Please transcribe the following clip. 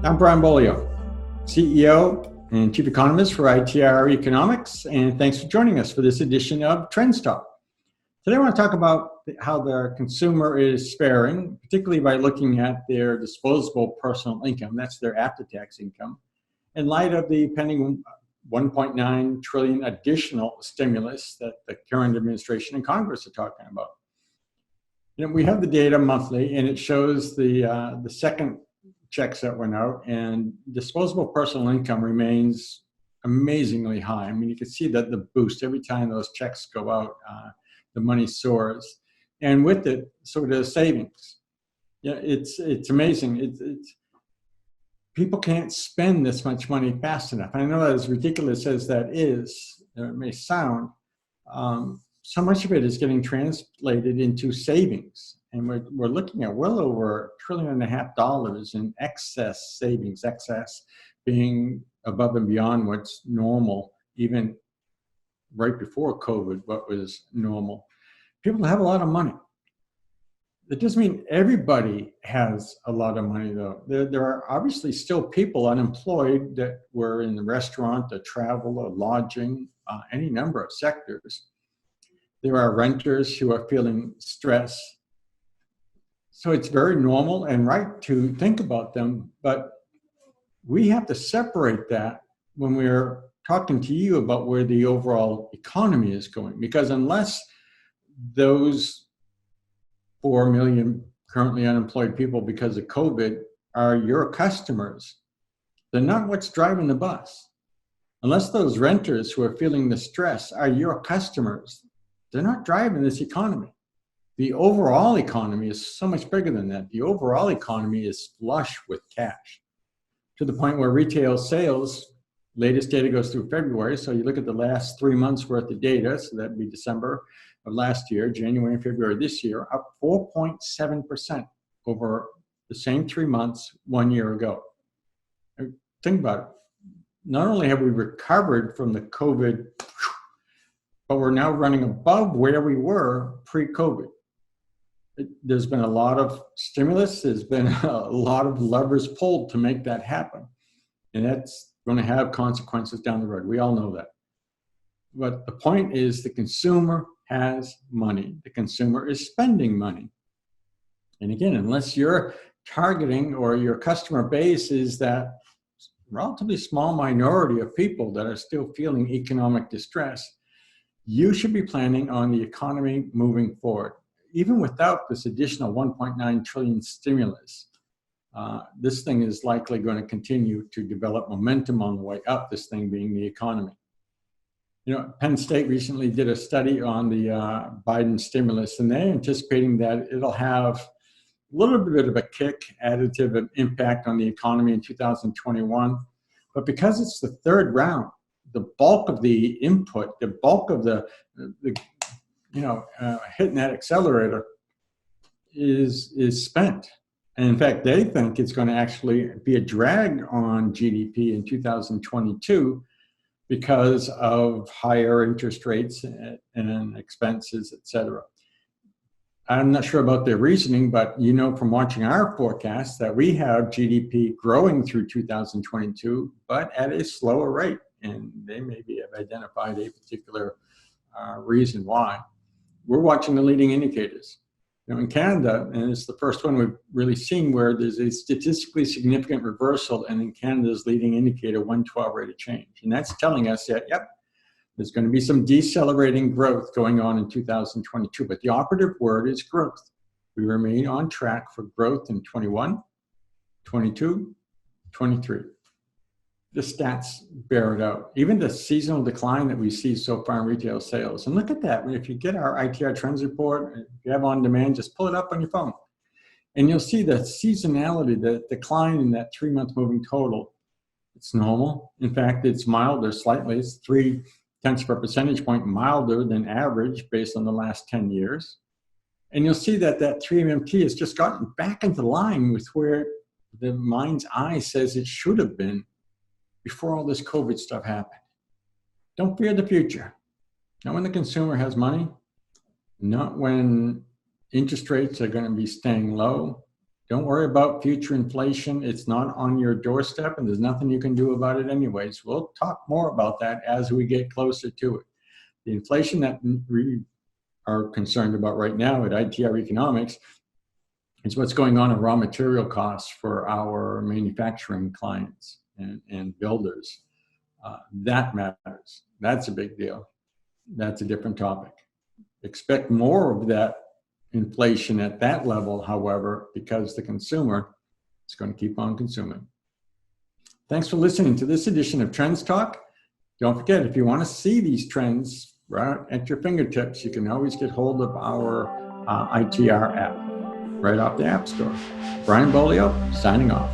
I'm Brian Beaulieu, CEO and Chief Economist for ITR Economics, and thanks for joining us for this edition of Trends Talk. Today I want to talk about how the consumer is faring, particularly by looking at their disposable personal income, that's their after-tax income, in light of the pending $1.9 trillion additional stimulus that the current administration and Congress are talking about. You know, we have the data monthly, and it shows the second checks that went out, and disposable personal income remains amazingly high. I mean, you can see that the boost every time those checks go out, the money soars, and with it, so does savings. Yeah, it's amazing. It's people can't spend this much money fast enough. I know that as ridiculous as that is, it may sound, so much of it is getting translated into savings. And we're looking at well over $1.5 trillion in excess savings, excess being above and beyond what's normal, even right before COVID, what was normal. People have a lot of money. That doesn't mean everybody has a lot of money, though. There are obviously still people unemployed that were in the restaurant, the travel, or lodging, any number of sectors. There are renters who are feeling stress. So it's very normal and right to think about them, but we have to separate that when we're talking to you about where the overall economy is going, because unless those 4 million currently unemployed people because of COVID are your customers, they're not what's driving the bus. Unless those renters who are feeling the stress are your customers, they're not driving this economy. The overall economy is so much bigger than that. The overall economy is flush with cash to the point where retail sales, latest data goes through February. So you look at the last 3 months worth of data. So that'd be December of last year, January and February this year, up 4.7% over the same 3 months 1 year ago. Think about it. Not only have we recovered from the COVID, but we're now running above where we were pre-COVID. There's been a lot of stimulus. There's been a lot of levers pulled to make that happen. And that's going to have consequences down the road. We all know that. But the point is the consumer has money. The consumer is spending money. And again, unless you're targeting or your customer base is that relatively small minority of people that are still feeling economic distress, you should be planning on the economy moving forward. Even without this additional 1.9 trillion stimulus, this thing is likely going to continue to develop momentum on the way up, this thing being the economy. You know, Penn State recently did a study on the Biden stimulus, and they're anticipating that it'll have a little bit of a kick, additive impact on the economy in 2021. But because it's the third round, the bulk of the input, the bulk of the hitting that accelerator is spent. And in fact, they think it's going to actually be a drag on GDP in 2022 because of higher interest rates and expenses, et cetera. I'm not sure about their reasoning, but you know from watching our forecast that we have GDP growing through 2022, but at a slower rate. And they maybe have identified a particular reason why. We're watching the leading indicators. You know, in Canada, and it's the first one we've really seen where there's a statistically significant reversal and in Canada's leading indicator 112 rate of change. And that's telling us that, yep, there's going to be some decelerating growth going on in 2022. But the operative word is growth. We remain on track for growth in 21, 22, 23. The stats bear it out. Even the seasonal decline that we see so far in retail sales. And look at that. If you get our ITR trends report, if you have on demand, just pull it up on your phone. And you'll see the seasonality, the decline in that 3-month moving total. It's normal. In fact, it's milder slightly. It's 0.3 percentage point milder than average based on the last 10 years. And you'll see that 3MMT has just gotten back into line with where the mind's eye says it should have been before all this COVID stuff happened. Don't fear the future. Not when the consumer has money, not when interest rates are going to be staying low, Don't worry about future inflation. It's not on your doorstep, and there's nothing you can do about it anyways. We'll talk more about that as we get closer to it. The inflation that we are concerned about right now at ITR Economics is what's going on in raw material costs for our manufacturing clients and builders. That matters. That's a big deal. That's a different topic. Expect more of that inflation at that level, however, because the consumer is going to keep on consuming. Thanks for listening to this edition of Trends Talk. Don't forget, if you want to see these trends right at your fingertips, you can always get hold of our ITR app right off the App Store. Brian Beaulieu, signing off.